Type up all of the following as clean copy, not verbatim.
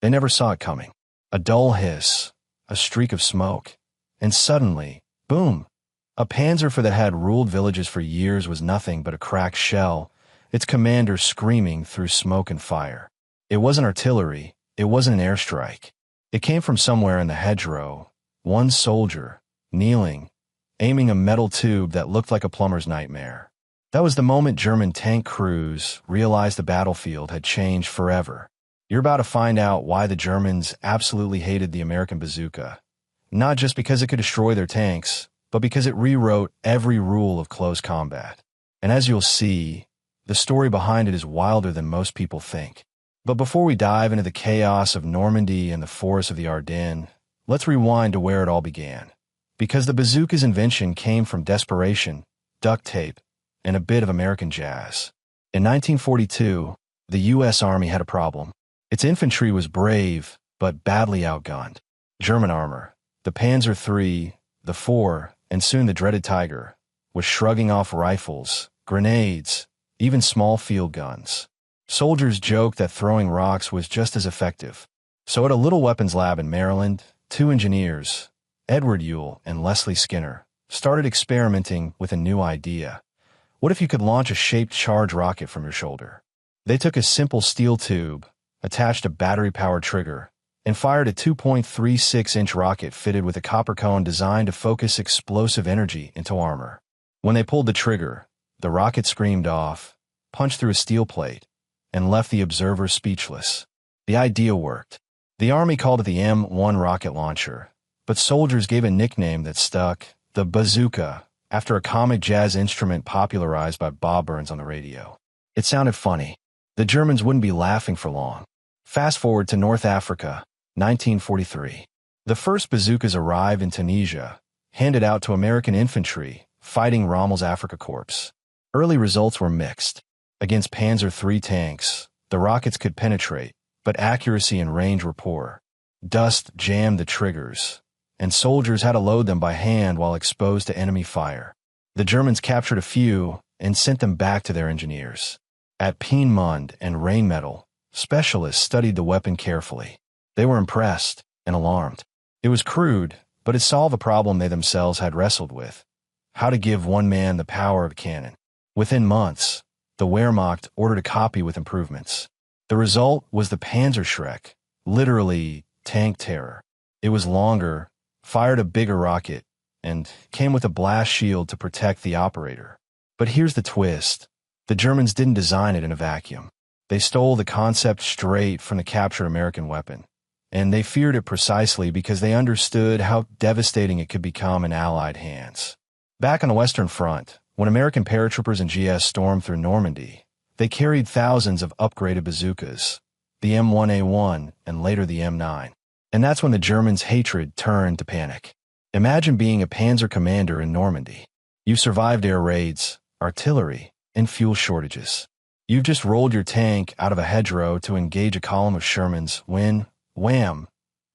They never saw it coming. A dull hiss, a streak of smoke, and suddenly, boom! A Panzer IV that had ruled villages for years was nothing but a cracked shell, its commander screaming through smoke and fire. It wasn't artillery, it wasn't an airstrike. It came from somewhere in the hedgerow, one soldier, kneeling, aiming a metal tube that looked like a plumber's nightmare. That was the moment German tank crews realized the battlefield had changed forever. You're about to find out why the Germans absolutely hated the American bazooka. Not just because it could destroy their tanks, but because it rewrote every rule of close combat. And as you'll see, the story behind it is wilder than most people think. But before we dive into the chaos of Normandy and the forests of the Ardennes, let's rewind to where it all began. Because the bazooka's invention came from desperation, duct tape, and a bit of American jazz. In 1942, the U.S. Army had a problem. Its infantry was brave, but badly outgunned. German armor, the Panzer III, the IV, and soon the dreaded Tiger, was shrugging off rifles, grenades, even small field guns. Soldiers joked that throwing rocks was just as effective. So at a little weapons lab in Maryland, two engineers, Edward Ewell and Leslie Skinner, started experimenting with a new idea. What if you could launch a shaped charge rocket from your shoulder? They took a simple steel tube, attached a battery-powered trigger, and fired a 2.36-inch rocket fitted with a copper cone designed to focus explosive energy into armor. When they pulled the trigger, the rocket screamed off, punched through a steel plate, and left the observer speechless. The idea worked. The Army called it the M1 rocket launcher, but soldiers gave a nickname that stuck, the bazooka, after a comic jazz instrument popularized by Bob Burns on the radio. It sounded funny. The Germans wouldn't be laughing for long. Fast forward to North Africa, 1943. The first bazookas arrived in Tunisia, handed out to American infantry, fighting Rommel's Afrika Korps. Early results were mixed. Against Panzer III tanks, the rockets could penetrate, but accuracy and range were poor. Dust jammed the triggers, and soldiers had to load them by hand while exposed to enemy fire. The Germans captured a few and sent them back to their engineers. At Peenemünde and Rheinmetall, specialists studied the weapon carefully. They were impressed and alarmed. It was crude, but it solved a problem they themselves had wrestled with: how to give one man the power of a cannon. Within months, the Wehrmacht ordered a copy with improvements. The result was the Panzerschreck, literally tank terror. It was longer, fired a bigger rocket, and came with a blast shield to protect the operator. But here's the twist. The Germans didn't design it in a vacuum. They stole the concept straight from the captured American weapon. And they feared it precisely because they understood how devastating it could become in Allied hands. Back on the Western Front, when American paratroopers and GS stormed through Normandy, they carried thousands of upgraded bazookas, the M1A1 and later the M9. And that's when the Germans' hatred turned to panic. Imagine being a panzer commander in Normandy. You've survived air raids, artillery, and fuel shortages. You've just rolled your tank out of a hedgerow to engage a column of Shermans when, wham,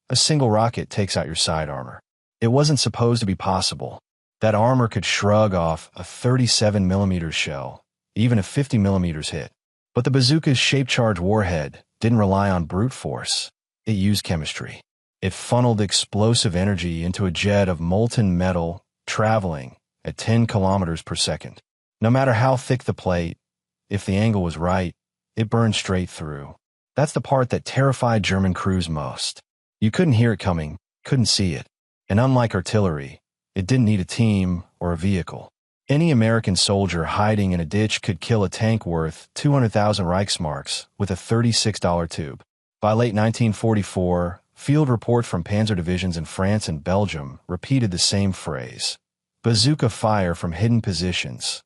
a single rocket takes out your side armor. It wasn't supposed to be possible. That armor could shrug off a 37mm shell, even if 50mm hit. But the bazooka's shaped charge warhead didn't rely on brute force. It used chemistry. It funneled explosive energy into a jet of molten metal traveling at 10 kilometers per second. No matter how thick the plate, if the angle was right, it burned straight through. That's the part that terrified German crews most. You couldn't hear it coming, couldn't see it. And unlike artillery, it didn't need a team or a vehicle. Any American soldier hiding in a ditch could kill a tank worth 200,000 Reichsmarks with a $36 tube. By late 1944, field reports from panzer divisions in France and Belgium repeated the same phrase: bazooka fire from hidden positions.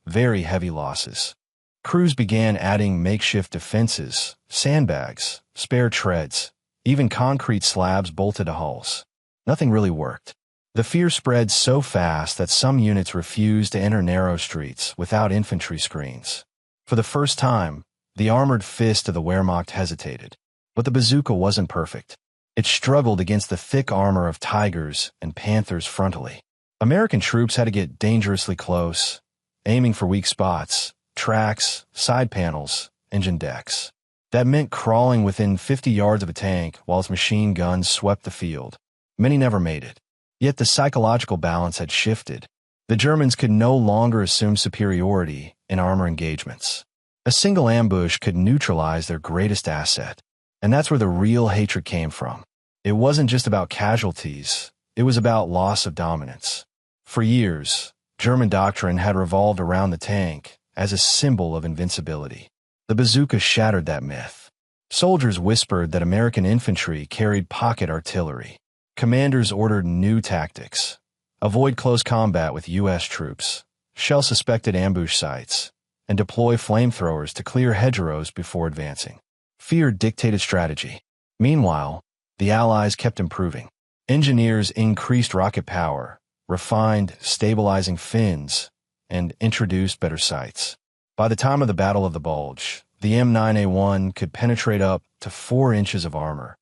Very heavy losses. Crews began adding makeshift defenses, sandbags, spare treads, even concrete slabs bolted to hulls. Nothing really worked. The fear spread so fast that some units refused to enter narrow streets without infantry screens. For the first time, the armored fist of the Wehrmacht hesitated. But the bazooka wasn't perfect. It struggled against the thick armor of Tigers and Panthers frontally. American troops had to get dangerously close, aiming for weak spots, tracks, side panels, engine decks. That meant crawling within 50 yards of a tank while its machine guns swept the field. Many never made it. Yet the psychological balance had shifted. The Germans could no longer assume superiority in armor engagements. A single ambush could neutralize their greatest asset. And that's where the real hatred came from. It wasn't just about casualties. It was about loss of dominance. For years, German doctrine had revolved around the tank as a symbol of invincibility. The bazooka shattered that myth. Soldiers whispered that American infantry carried pocket artillery. Commanders ordered new tactics. Avoid close combat with U.S. troops, shell suspected ambush sites, and deploy flamethrowers to clear hedgerows before advancing. Fear dictated strategy. Meanwhile, the Allies kept improving. Engineers increased rocket power, refined stabilizing fins, and introduced better sights. By the time of the Battle of the Bulge, the M9A1 could penetrate up to 4 inches of armor,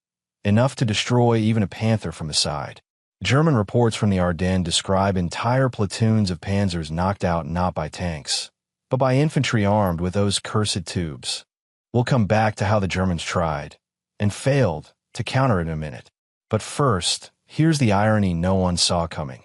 enough to destroy even a Panther from the side. German reports from the Ardennes describe entire platoons of panzers knocked out not by tanks, but by infantry armed with those cursed tubes. We'll come back to how the Germans tried, and failed, to counter it in a minute. But first, here's the irony no one saw coming.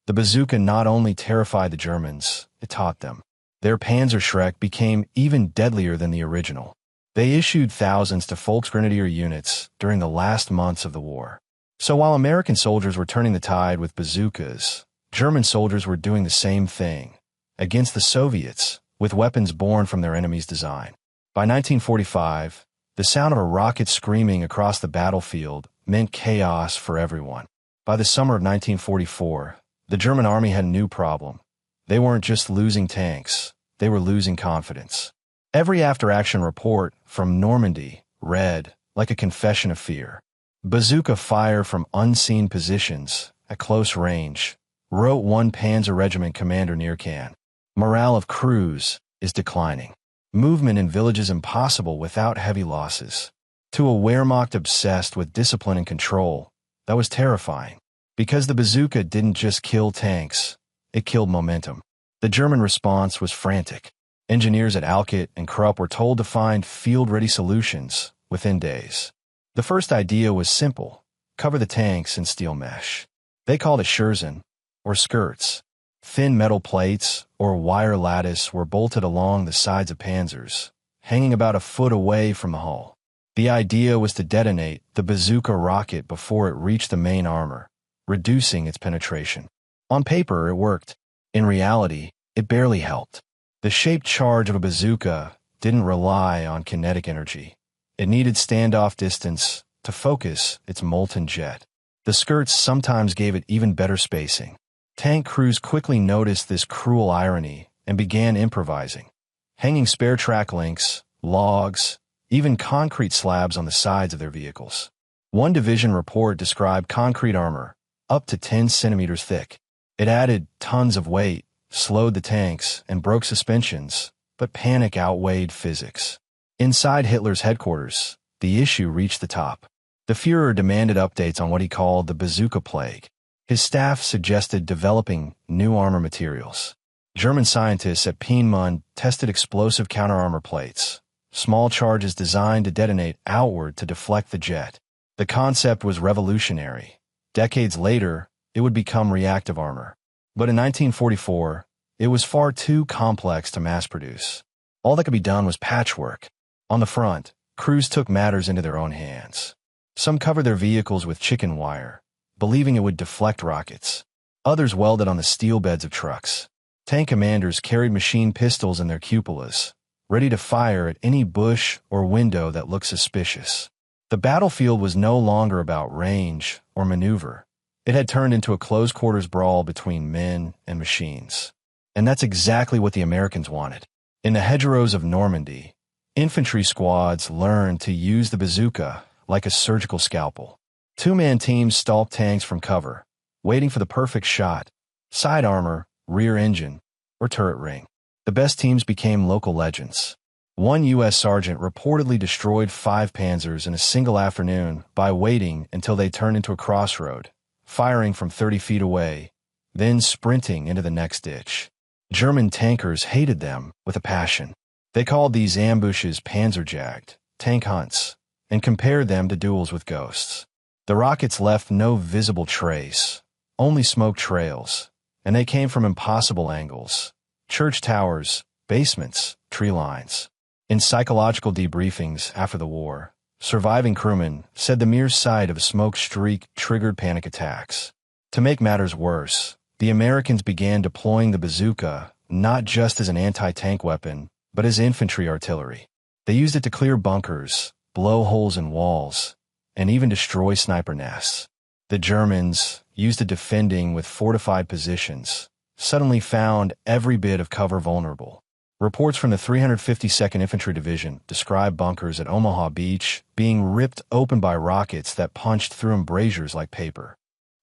The bazooka not only terrified the Germans, it taught them. Their Panzerschreck became even deadlier than the original. They issued thousands to Volksgrenadier units during the last months of the war. So while American soldiers were turning the tide with bazookas, German soldiers were doing the same thing, against the Soviets, with weapons born from their enemy's design. By 1945, the sound of a rocket screaming across the battlefield meant chaos for everyone. By the summer of 1944, the German army had a new problem. They weren't just losing tanks, they were losing confidence. Every after-action report from Normandy read like a confession of fear. Bazooka fire from unseen positions at close range, wrote one Panzer Regiment commander near Cannes. Morale of crews is declining. Movement in villages impossible without heavy losses. To a Wehrmacht obsessed with discipline and control, that was terrifying. Because the bazooka didn't just kill tanks, it killed momentum. The German response was frantic. Engineers at Alkit and Krupp were told to find field-ready solutions within days. The first idea was simple: cover the tanks in steel mesh. They called it Scherzen, or skirts. Thin metal plates or wire lattice were bolted along the sides of panzers, hanging about a foot away from the hull. The idea was to detonate the bazooka rocket before it reached the main armor, reducing its penetration. On paper, it worked. In reality, it barely helped. The shaped charge of a bazooka didn't rely on kinetic energy. It needed standoff distance to focus its molten jet. The skirts sometimes gave it even better spacing. Tank crews quickly noticed this cruel irony and began improvising, hanging spare track links, logs, even concrete slabs on the sides of their vehicles. One division report described concrete armor, up to 10 centimeters thick. It added tons of weight, slowed the tanks, and broke suspensions, but panic outweighed physics. Inside Hitler's headquarters, the issue reached the top. The Führer demanded updates on what he called the bazooka plague. His staff suggested developing new armor materials. German scientists at Peenemünde tested explosive counter-armor plates, small charges designed to detonate outward to deflect the jet. The concept was revolutionary. Decades later, it would become reactive armor. But in 1944, it was far too complex to mass-produce. All that could be done was patchwork. On the front, crews took matters into their own hands. Some covered their vehicles with chicken wire, believing it would deflect rockets. Others welded on the steel beds of trucks. Tank commanders carried machine pistols in their cupolas, ready to fire at any bush or window that looked suspicious. The battlefield was no longer about range or maneuver. It had turned into a close-quarters brawl between men and machines. And that's exactly what the Americans wanted. In the hedgerows of Normandy, infantry squads learned to use the bazooka like a surgical scalpel. Two-man teams stalked tanks from cover, waiting for the perfect shot: side armor, rear engine, or turret ring. The best teams became local legends. One U.S. sergeant reportedly destroyed 5 panzers in a single afternoon by waiting until they turned into a crossroad, firing from 30 feet away, then sprinting into the next ditch. German tankers hated them with a passion. They called these ambushes Panzerjagd, tank hunts, and compared them to duels with ghosts. The rockets left no visible trace, only smoke trails, and they came from impossible angles: church towers, basements, tree lines. In psychological debriefings after the war, surviving crewmen said the mere sight of a smoke streak triggered panic attacks. To make matters worse, the Americans began deploying the bazooka not just as an anti-tank weapon, but as infantry artillery. They used it to clear bunkers, blow holes in walls, and even destroy sniper nests. The Germans, used to defending with fortified positions, suddenly found every bit of cover vulnerable. Reports from the 352nd Infantry Division describe bunkers at Omaha Beach being ripped open by rockets that punched through embrasures like paper.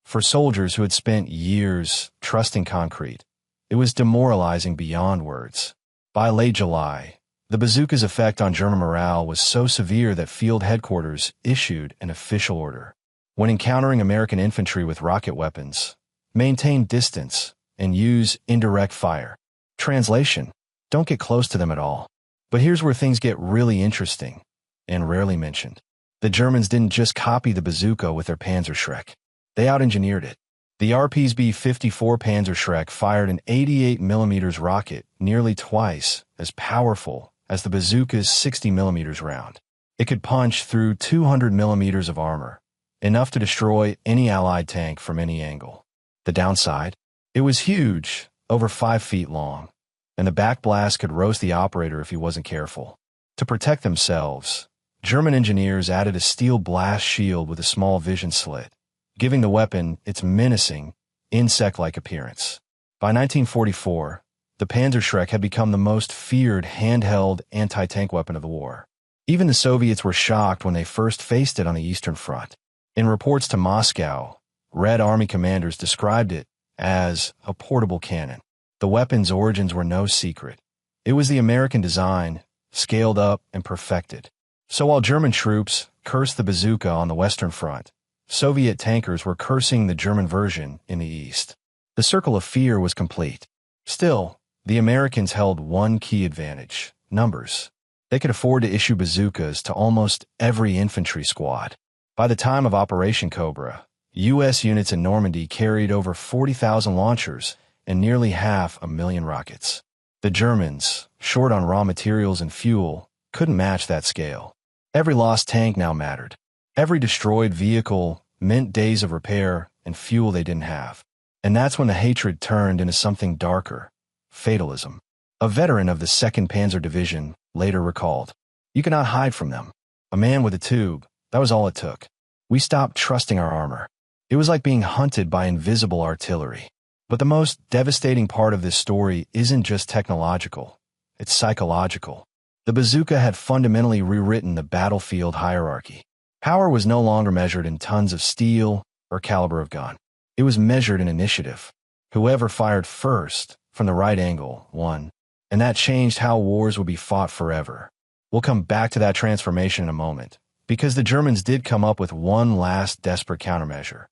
For soldiers who had spent years trusting concrete, it was demoralizing beyond words. By late July, the bazooka's effect on German morale was so severe that field headquarters issued an official order: when encountering American infantry with rocket weapons, maintain distance and use indirect fire. Translation: don't get close to them at all. But here's where things get really interesting, and rarely mentioned. The Germans didn't just copy the bazooka with their Panzerschreck. They out-engineered it. The RP's B-54 Panzerschreck fired an 88mm rocket nearly twice as powerful as the bazooka's 60mm round. It could punch through 200mm of armor, enough to destroy any Allied tank from any angle. The downside? It was huge, over 5 feet long, and the backblast could roast the operator if he wasn't careful. To protect themselves, German engineers added a steel blast shield with a small vision slit, giving the weapon its menacing, insect-like appearance. By 1944, the Panzerschreck had become the most feared handheld anti-tank weapon of the war. Even the Soviets were shocked when they first faced it on the Eastern Front. In reports to Moscow, Red Army commanders described it as a portable cannon. The weapon's origins were no secret. It was the American design, scaled up and perfected. So while German troops cursed the bazooka on the Western Front, Soviet tankers were cursing the German version in the East. The circle of fear was complete. Still, the Americans held one key advantage: numbers. They could afford to issue bazookas to almost every infantry squad. By the time of Operation Cobra, U.S. units in Normandy carried over 40,000 launchers and nearly 500,000 rockets. The Germans, short on raw materials and fuel, couldn't match that scale. Every lost tank now mattered. Every destroyed vehicle meant days of repair and fuel they didn't have. And that's when the hatred turned into something darker: fatalism. A veteran of the 2nd Panzer Division later recalled, "You cannot hide from them. A man with a tube, that was all it took. We stopped trusting our armor. It was like being hunted by invisible artillery." But the most devastating part of this story isn't just technological, it's psychological. The bazooka had fundamentally rewritten the battlefield hierarchy. Power was no longer measured in tons of steel or caliber of gun. It was measured in initiative. Whoever fired first, from the right angle, won. And that changed how wars would be fought forever. We'll come back to that transformation in a moment, because the Germans did come up with one last desperate countermeasure,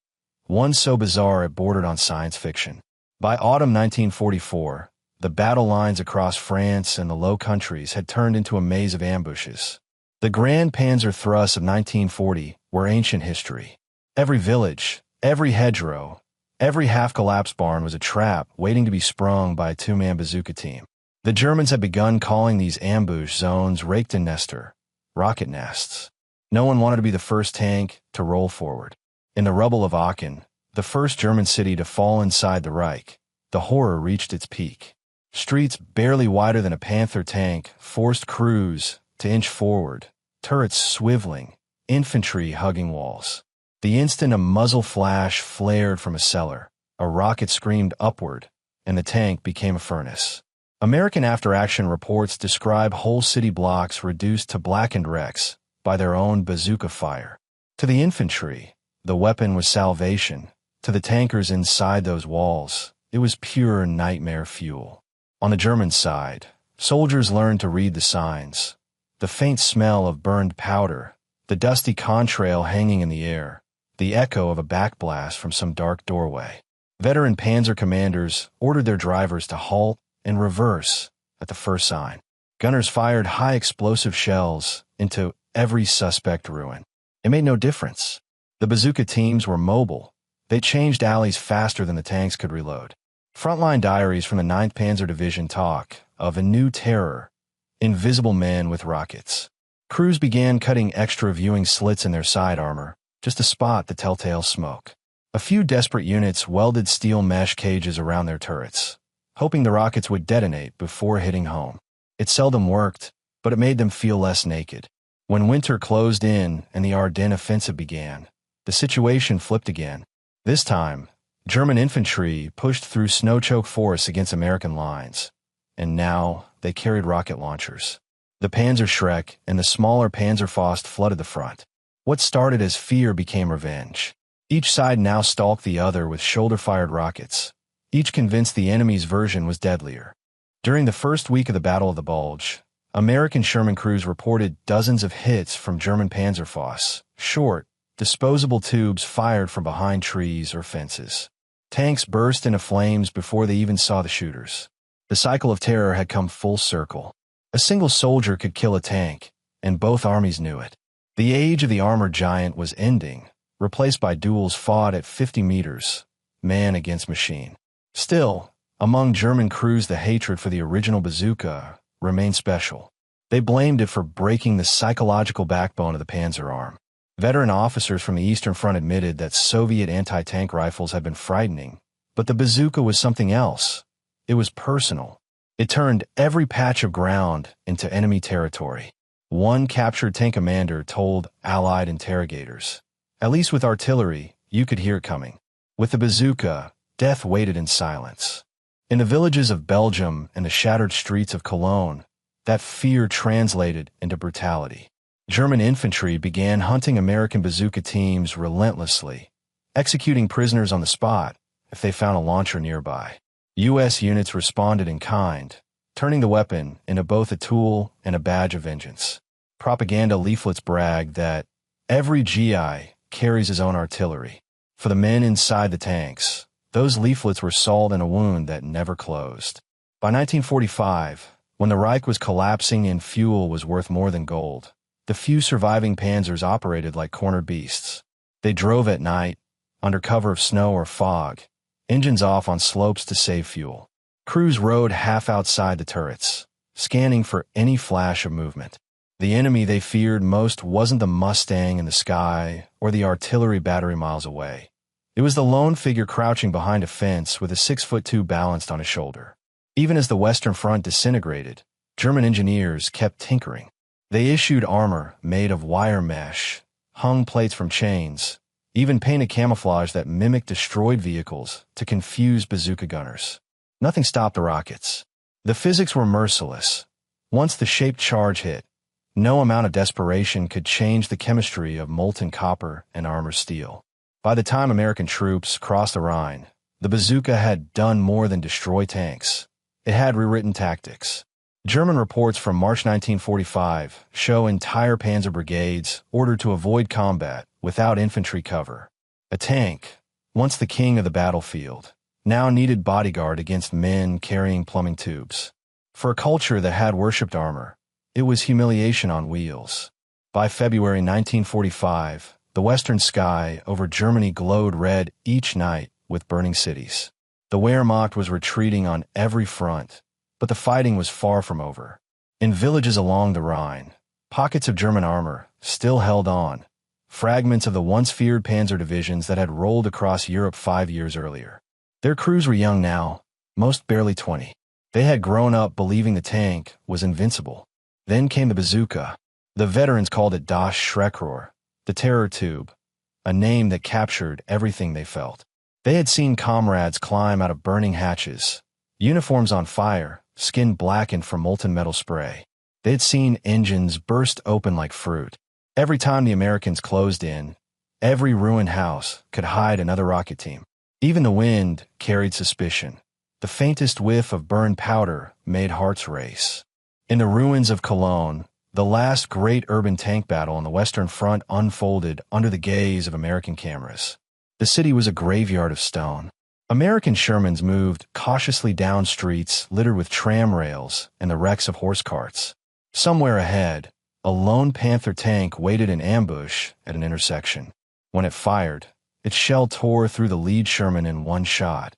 one so bizarre it bordered on science fiction. By autumn 1944, the battle lines across France and the Low Countries had turned into a maze of ambushes. The Grand Panzer thrusts of 1940 were ancient history. Every village, every hedgerow, every half-collapsed barn was a trap waiting to be sprung by a 2-man bazooka team. The Germans had begun calling these ambush zones Raketennester, rocket nests. No one wanted to be the first tank to roll forward. In the rubble of Aachen, the first German city to fall inside the Reich, the horror reached its peak. Streets barely wider than a Panther tank forced crews to inch forward, turrets swiveling, infantry hugging walls. The instant a muzzle flash flared from a cellar, a rocket screamed upward, and the tank became a furnace. American after-action reports describe whole city blocks reduced to blackened wrecks by their own bazooka fire. To the infantry, the weapon was salvation. To the tankers inside those walls, it was pure nightmare fuel. On the German side, soldiers learned to read the signs: the faint smell of burned powder, the dusty contrail hanging in the air, the echo of a backblast from some dark doorway. Veteran panzer commanders ordered their drivers to halt and reverse at the first sign. Gunners fired high explosive shells into every suspect ruin. It made no difference. The bazooka teams were mobile. They changed alleys faster than the tanks could reload. Frontline diaries from the 9th Panzer Division talk of a new terror, invisible men with rockets. Crews began cutting extra viewing slits in their side armor, just to spot the telltale smoke. A few desperate units welded steel mesh cages around their turrets, hoping the rockets would detonate before hitting home. It seldom worked, but it made them feel less naked. When winter closed in and the Ardennes offensive began, the situation flipped again. This time, German infantry pushed through snow-choked forests against American lines, and now they carried rocket launchers. The Panzerschreck and the smaller Panzerfaust flooded the front. What started as fear became revenge. Each side now stalked the other with shoulder-fired rockets, each convinced the enemy's version was deadlier. During the first week of the Battle of the Bulge, American Sherman crews reported dozens of hits from German Panzerfausts, short, disposable tubes fired from behind trees or fences. Tanks burst into flames before they even saw the shooters. The cycle of terror had come full circle. A single soldier could kill a tank, and both armies knew it. The age of the armored giant was ending, replaced by duels fought at 50 meters, man against machine. Still, among German crews, the hatred for the original bazooka remained special. They blamed it for breaking the psychological backbone of the Panzer arm. Veteran officers from the Eastern Front admitted that Soviet anti-tank rifles had been frightening, but the bazooka was something else. It was personal. It turned every patch of ground into enemy territory. One captured tank commander told Allied interrogators, "At least with artillery, you could hear it coming. With the bazooka, death waited in silence." In the villages of Belgium and the shattered streets of Cologne, that fear translated into brutality. German infantry began hunting American bazooka teams relentlessly, executing prisoners on the spot if they found a launcher nearby. U.S. units responded in kind, turning the weapon into both a tool and a badge of vengeance. Propaganda leaflets bragged that every GI carries his own artillery. For the men inside the tanks, those leaflets were salt in a wound that never closed. By 1945, when the Reich was collapsing and fuel was worth more than gold, the few surviving panzers operated like cornered beasts. They drove at night, under cover of snow or fog, engines off on slopes to save fuel. Crews rode half outside the turrets, scanning for any flash of movement. The enemy they feared most wasn't the Mustang in the sky or the artillery battery miles away. It was the lone figure crouching behind a fence with a 6'2" balanced on his shoulder. Even as the Western Front disintegrated, German engineers kept tinkering. They issued armor made of wire mesh, hung plates from chains, even painted camouflage that mimicked destroyed vehicles to confuse bazooka gunners. Nothing stopped the rockets. The physics were merciless. Once the shaped charge hit, no amount of desperation could change the chemistry of molten copper and armor steel. By the time American troops crossed the Rhine, the bazooka had done more than destroy tanks. It had rewritten tactics. German reports from March 1945 show entire panzer brigades ordered to avoid combat without infantry cover. A tank, once the king of the battlefield, now needed bodyguard against men carrying plumbing tubes. For a culture that had worshipped armor, it was humiliation on wheels. By February 1945, the western sky over Germany glowed red each night with burning cities. The Wehrmacht was retreating on every front, but the fighting was far from over. In villages along the Rhine, pockets of German armor still held on, fragments of the once feared panzer divisions that had rolled across Europe 5 years earlier. Their crews were young now, most barely 20. They had grown up believing the tank was invincible. Then came the bazooka. The veterans called it Das Schreckrohr, the terror tube, a name that captured everything they felt. They had seen comrades climb out of burning hatches, uniforms on fire, skin blackened from molten metal spray. They had seen engines burst open like fruit. Every time the Americans closed in, every ruined house could hide another rocket team. Even the wind carried suspicion. The faintest whiff of burned powder made hearts race. In the ruins of Cologne, the last great urban tank battle on the Western Front unfolded under the gaze of American cameras. The city was a graveyard of stone. American Shermans moved cautiously down streets littered with tram rails and the wrecks of horse carts. Somewhere ahead, A lone Panther tank waited in ambush at an intersection. When it fired, its shell tore through the lead Sherman in one shot.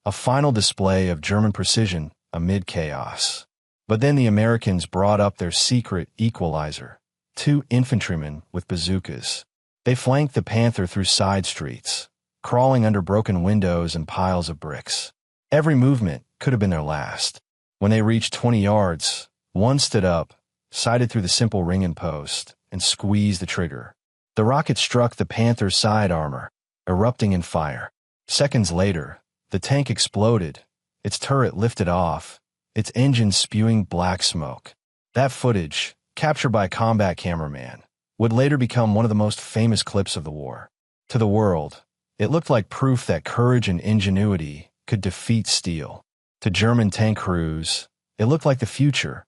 A final display of German precision amid chaos. But then the Americans brought up their secret equalizer. 2 infantrymen with bazookas. They flanked the Panther through side streets, crawling under broken windows and piles of bricks. Every movement could have been their last. When they reached 20 yards, one stood up, sighted through the simple ring and post, and squeezed the trigger. The rocket struck the Panther's side armor, erupting in fire. Seconds later, the tank exploded, its turret lifted off, its engine spewing black smoke. That footage, captured by a combat cameraman, would later become one of the most famous clips of the war. To the world, it looked like proof that courage and ingenuity could defeat steel. To German tank crews, it looked like the future,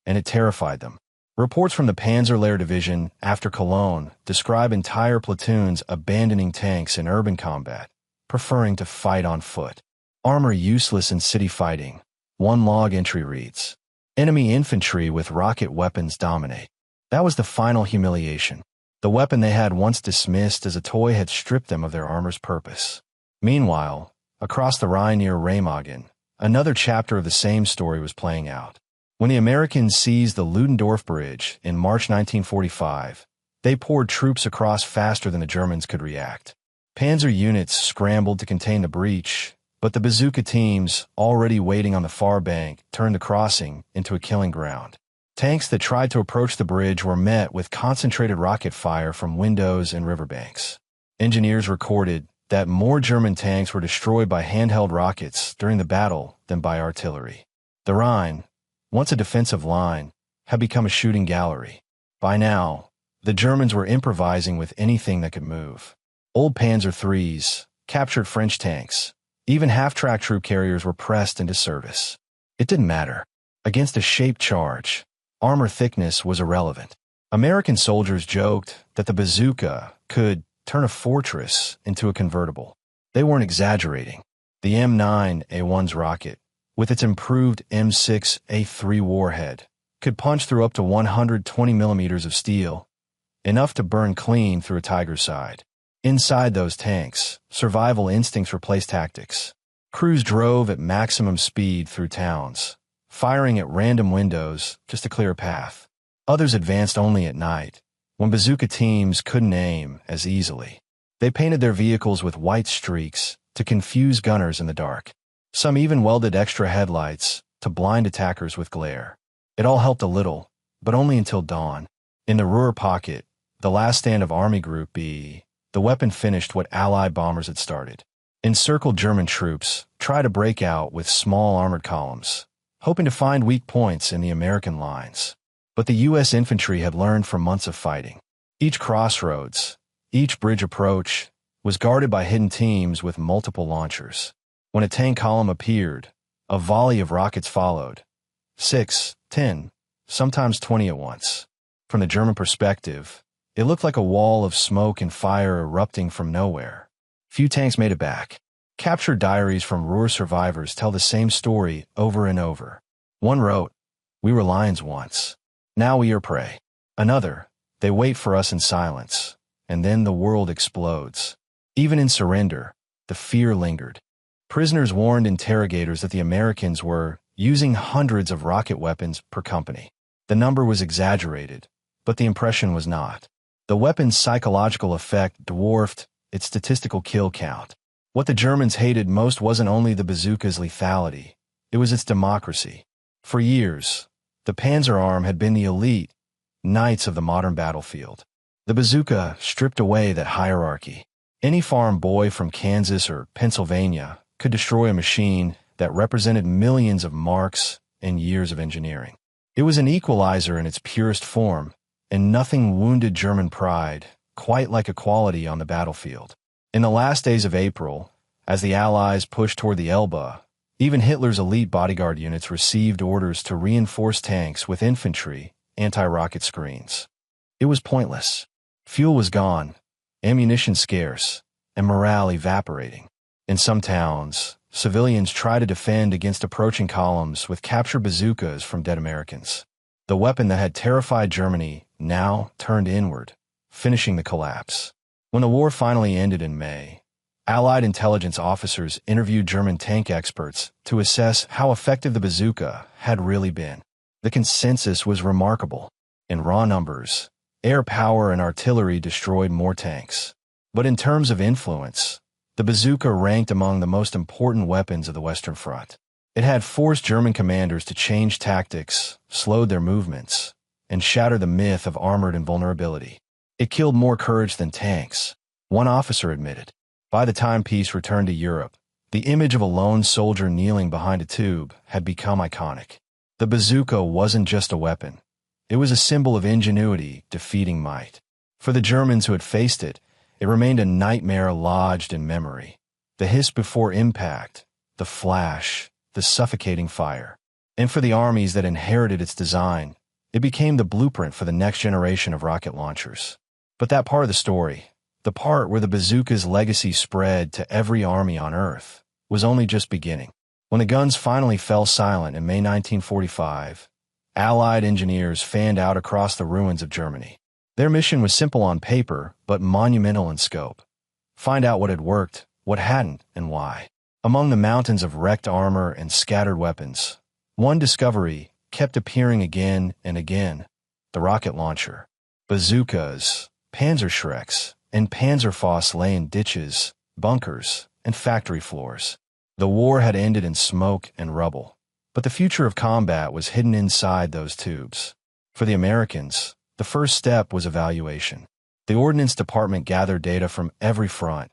and it terrified them. Reports from the Panzerlehr Division after Cologne describe entire platoons abandoning tanks in urban combat, preferring to fight on foot. Armor useless in city fighting. One log entry reads, "Enemy infantry with rocket weapons dominate." That was the final humiliation. The weapon they had once dismissed as a toy had stripped them of their armor's purpose. Meanwhile, across the Rhine near Remagen, another chapter of the same story was playing out. When the Americans seized the Ludendorff Bridge in March 1945, they poured troops across faster than the Germans could react. Panzer units scrambled to contain the breach, but the bazooka teams, already waiting on the far bank, turned the crossing into a killing ground. Tanks that tried to approach the bridge were met with concentrated rocket fire from windows and riverbanks. Engineers recorded that more German tanks were destroyed by handheld rockets during the battle than by artillery. The Rhine, once a defensive line, had become a shooting gallery. By now, the Germans were improvising with anything that could move. Old Panzer IIIs, captured French tanks, even half-track troop carriers were pressed into service. It didn't matter. Against a shaped charge, armor thickness was irrelevant. American soldiers joked that the bazooka could turn a fortress into a convertible. They weren't exaggerating. The M9A1's rocket, with its improved M6A3 warhead, could punch through up to 120 millimeters of steel, enough to burn clean through a Tiger's side. Inside those tanks, survival instincts replaced tactics. Crews drove at maximum speed through towns, firing at random windows just to clear a path. Others advanced only at night, when bazooka teams couldn't aim as easily. They painted their vehicles with white streaks to confuse gunners in the dark. Some even welded extra headlights to blind attackers with glare. It all helped a little, but only until dawn. In the Ruhr pocket, the last stand of Army Group B, the weapon finished what Allied bombers had started. Encircled German troops tried to break out with small armored columns, hoping to find weak points in the American lines. But the U.S. infantry had learned from months of fighting. Each crossroads, each bridge approach, was guarded by hidden teams with multiple launchers. When a tank column appeared, a volley of rockets followed. 6, 10, sometimes 20 at once. From the German perspective, it looked like a wall of smoke and fire erupting from nowhere. Few tanks made it back. Captured diaries from Ruhr survivors tell the same story over and over. One wrote, "We were lions once. Now we are prey." Another, "They wait for us in silence, and then the world explodes." Even in surrender, the fear lingered. Prisoners warned interrogators that the Americans were using hundreds of rocket weapons per company. The number was exaggerated, but the impression was not. The weapon's psychological effect dwarfed its statistical kill count. What the Germans hated most wasn't only the bazooka's lethality, it was its democracy. For years, the Panzer Arm had been the elite knights of the modern battlefield. The bazooka stripped away that hierarchy. Any farm boy from Kansas or Pennsylvania could destroy a machine that represented millions of marks and years of engineering. It was an equalizer in its purest form, and nothing wounded German pride quite like equality on the battlefield. In the last days of April, as the Allies pushed toward the Elbe, even Hitler's elite bodyguard units received orders to reinforce tanks with infantry anti-rocket screens. It was pointless. Fuel was gone, ammunition scarce, and morale evaporating. In some towns, civilians tried to defend against approaching columns with captured bazookas from dead Americans. The weapon that had terrified Germany now turned inward, finishing the collapse. When the war finally ended in May, Allied intelligence officers interviewed German tank experts to assess how effective the bazooka had really been. The consensus was remarkable. In raw numbers, air power and artillery destroyed more tanks. But in terms of influence, the bazooka ranked among the most important weapons of the Western Front. It had forced German commanders to change tactics, slowed their movements, and shattered the myth of armored invulnerability. It killed more courage than tanks, one officer admitted. By the time peace returned to Europe, the image of a lone soldier kneeling behind a tube had become iconic. The bazooka wasn't just a weapon. It was a symbol of ingenuity defeating might. For the Germans who had faced it, it remained a nightmare lodged in memory. The hiss before impact, the flash, the suffocating fire. And for the armies that inherited its design, it became the blueprint for the next generation of rocket launchers. But that part of the story, the part where the bazooka's legacy spread to every army on Earth, was only just beginning. When the guns finally fell silent in May 1945, Allied engineers fanned out across the ruins of Germany. Their mission was simple on paper, but monumental in scope. Find out what had worked, what hadn't, and why. Among the mountains of wrecked armor and scattered weapons, one discovery kept appearing again and again: the rocket launcher. Bazookas, Panzerschrecks, and Panzerfausts lay in ditches, bunkers, and factory floors. The war had ended in smoke and rubble, but the future of combat was hidden inside those tubes. For the Americans, the first step was evaluation. The Ordnance Department gathered data from every front.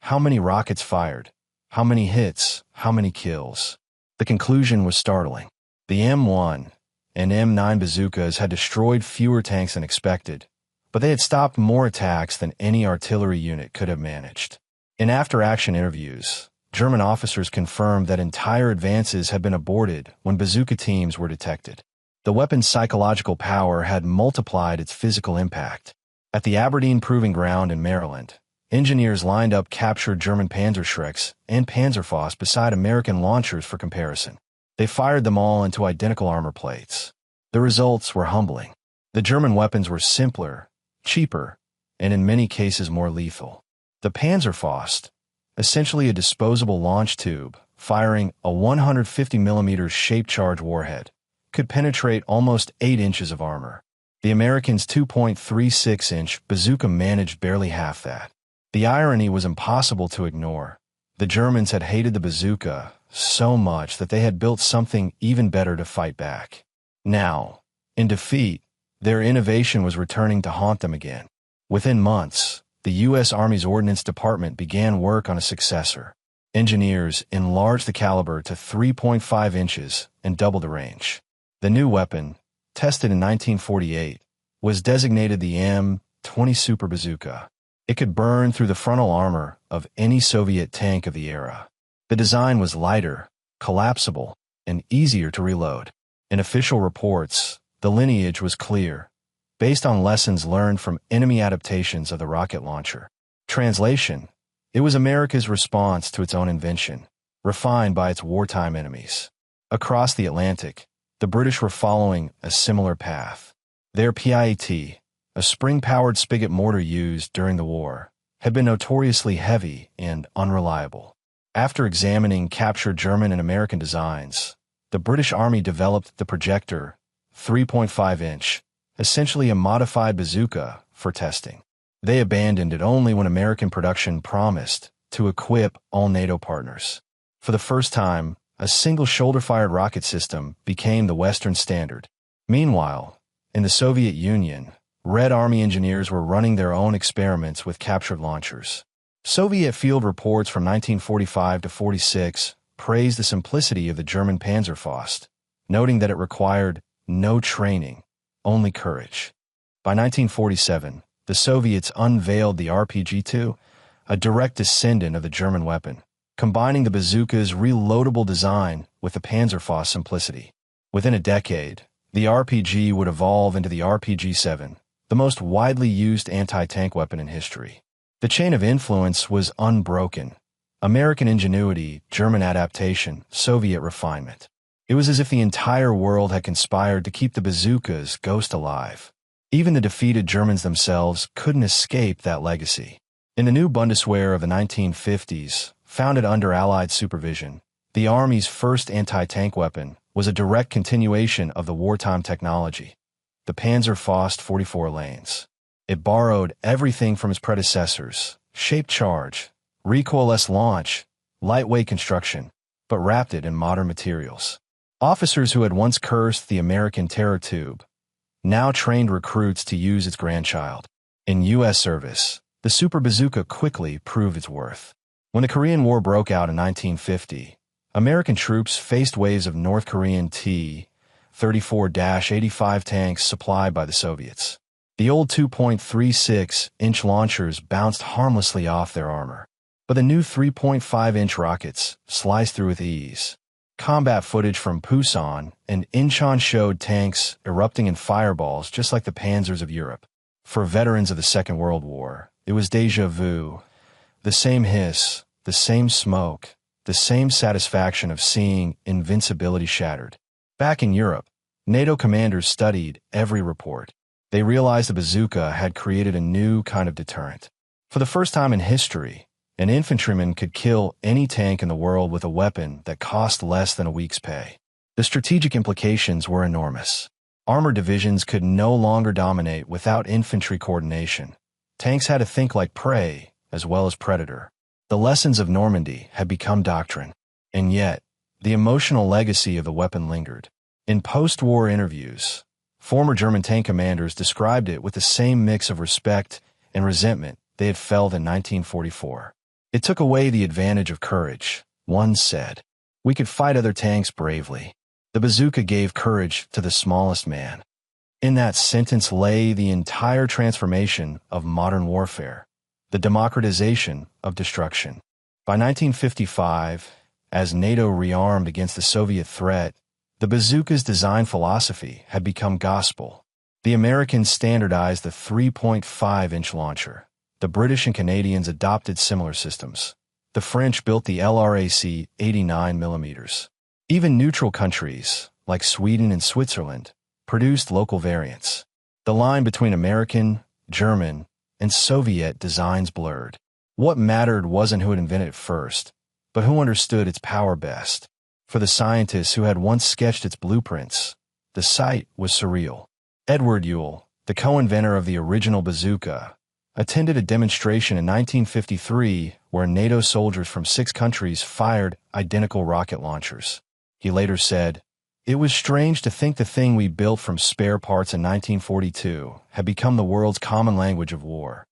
How many rockets fired? How many hits? How many kills? The conclusion was startling. The M1 and M9 bazookas had destroyed fewer tanks than expected, but they had stopped more attacks than any artillery unit could have managed. In after-action interviews, German officers confirmed that entire advances had been aborted when bazooka teams were detected. The weapon's psychological power had multiplied its physical impact. At the Aberdeen Proving Ground in Maryland, engineers lined up captured German Panzerschrecks and Panzerfausts beside American launchers for comparison. They fired them all into identical armor plates. The results were humbling. The German weapons were simpler, cheaper, and in many cases more lethal. The Panzerfaust, essentially a disposable launch tube, firing a 150mm shaped charge warhead, could penetrate almost 8 inches of armor. The Americans' 2.36-inch bazooka managed barely half that. The irony was impossible to ignore. The Germans had hated the bazooka so much that they had built something even better to fight back. Now, in defeat, their innovation was returning to haunt them again. Within months, the U.S. Army's Ordnance Department began work on a successor. Engineers enlarged the caliber to 3.5 inches and doubled the range. The new weapon, tested in 1948, was designated the M20 Super Bazooka. It could burn through the frontal armor of any Soviet tank of the era. The design was lighter, collapsible, and easier to reload. In official reports, the lineage was clear, based on lessons learned from enemy adaptations of the rocket launcher. Translation: it was America's response to its own invention, refined by its wartime enemies. Across the Atlantic, the British were following a similar path. Their PIAT, a spring-powered spigot mortar used during the war, had been notoriously heavy and unreliable. After examining captured German and American designs, the British Army developed the Projector 3.5-inch, essentially a modified bazooka, for testing. They abandoned it only when American production promised to equip all NATO partners. For the first time, a single shoulder-fired rocket system became the Western standard. Meanwhile, in the Soviet Union, Red Army engineers were running their own experiments with captured launchers. Soviet field reports from 1945 to 46 praised the simplicity of the German Panzerfaust, noting that it required no training, only courage. By 1947, the Soviets unveiled the RPG-2, a direct descendant of the German weapon, combining the bazooka's reloadable design with the Panzerfaust's simplicity. Within a decade, the RPG would evolve into the RPG-7, the most widely used anti-tank weapon in history. The chain of influence was unbroken. American ingenuity, German adaptation, Soviet refinement. It was as if the entire world had conspired to keep the bazooka's ghost alive. Even the defeated Germans themselves couldn't escape that legacy. In the new Bundeswehr of the 1950s, founded under Allied supervision, the Army's first anti-tank weapon was a direct continuation of the wartime technology, the Panzerfaust 44 lanes. It borrowed everything from its predecessors: shaped charge, recoilless launch, lightweight construction, but wrapped it in modern materials. Officers who had once cursed the American terror tube now trained recruits to use its grandchild. In U.S. service, the Super Bazooka quickly proved its worth. When the Korean War broke out in 1950, American troops faced waves of North Korean T-34-85 tanks supplied by the Soviets. The old 2.36-inch launchers bounced harmlessly off their armor, but the new 3.5-inch rockets sliced through with ease. Combat footage from Pusan and Incheon showed tanks erupting in fireballs just like the panzers of Europe. For veterans of the Second World War, it was déjà vu. The same hiss, the same smoke, the same satisfaction of seeing invincibility shattered. Back in Europe, NATO commanders studied every report. They realized the bazooka had created a new kind of deterrent. For the first time in history, an infantryman could kill any tank in the world with a weapon that cost less than a week's pay. The strategic implications were enormous. Armored divisions could no longer dominate without infantry coordination. Tanks had to think like prey as well as predator. The lessons of Normandy had become doctrine. And yet, the emotional legacy of the weapon lingered. In post-war interviews, former German tank commanders described it with the same mix of respect and resentment they had felt in 1944. It took away the advantage of courage, one said. We could fight other tanks bravely. The bazooka gave courage to the smallest man. In that sentence lay the entire transformation of modern warfare, the democratization of destruction. By 1955, as NATO rearmed against the Soviet threat, the bazooka's design philosophy had become gospel. The Americans standardized the 3.5-inch launcher. The British and Canadians adopted similar systems. The French built the LRAC 89mm. Even neutral countries, like Sweden and Switzerland, produced local variants. The line between American, German, and Soviet designs blurred. What mattered wasn't who had invented it first, but who understood its power best. For the scientists who had once sketched its blueprints, the sight was surreal. Edward Ewell, the co-inventor of the original bazooka, attended a demonstration in 1953 where NATO soldiers from 6 countries fired identical rocket launchers. He later said, "It was strange to think the thing we built from spare parts in 1942 had become the world's common language of war.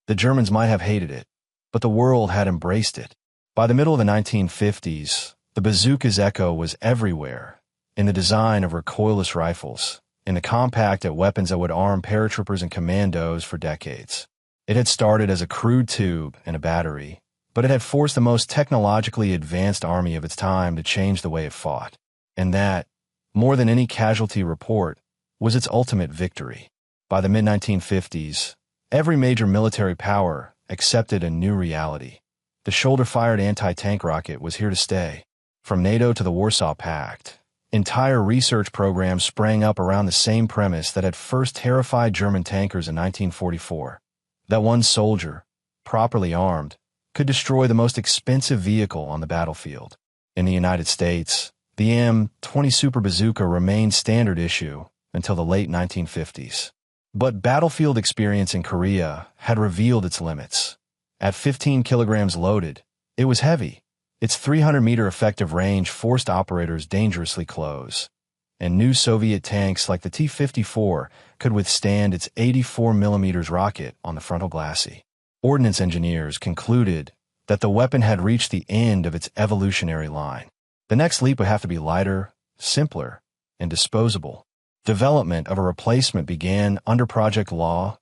The Germans might have hated it, but the world had embraced it." By the middle of the 1950s, the bazooka's echo was everywhere, in the design of recoilless rifles, in the compact weapons that would arm paratroopers and commandos for decades. It had started as a crude tube and a battery, but it had forced the most technologically advanced army of its time to change the way it fought. And that, more than any casualty report, was its ultimate victory. By the mid-1950s, every major military power accepted a new reality. The shoulder-fired anti-tank rocket was here to stay. From NATO to the Warsaw Pact, entire research programs sprang up around the same premise that had first terrified German tankers in 1944. That one soldier, properly armed, could destroy the most expensive vehicle on the battlefield. In the United States, the M20 Super Bazooka remained standard issue until the late 1950s. But battlefield experience in Korea had revealed its limits. At 15 kilograms loaded, it was heavy. Its 300-meter effective range forced operators dangerously close. And new Soviet tanks like the T-54 could withstand its 84mm rocket on the frontal glacis. Ordnance engineers concluded that the weapon had reached the end of its evolutionary line. The next leap would have to be lighter, simpler, and disposable. Development of a replacement began under Project Law,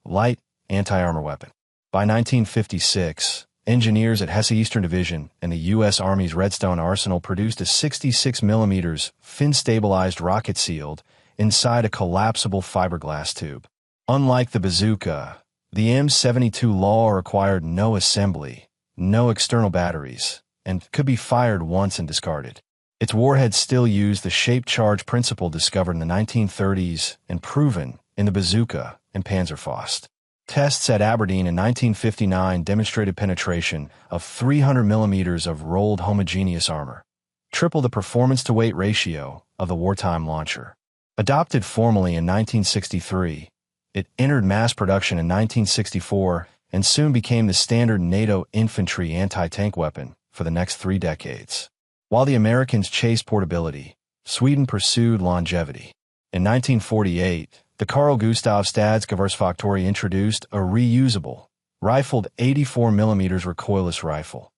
light anti-armor weapon. By 1956, engineers at Hesse Eastern Division and the U.S. Army's Redstone Arsenal produced a 66mm fin-stabilized rocket sealed inside a collapsible fiberglass tube. Unlike the bazooka, the M72 Law required no assembly, no external batteries, and could be fired once and discarded. Its warhead still used the shaped charge principle discovered in the 1930s and proven in the Bazooka and Panzerfaust. Tests at Aberdeen in 1959 demonstrated penetration of 300 millimeters of rolled homogeneous armor, triple the performance-to-weight ratio of the wartime launcher. Adopted formally in 1963, it entered mass production in 1964 and soon became the standard NATO infantry anti-tank weapon for the next 3 decades. While the Americans chased portability, Sweden pursued longevity. In 1948, the Carl Gustaf Stadsgevärsfaktory introduced a reusable, rifled 84 mm recoilless rifle.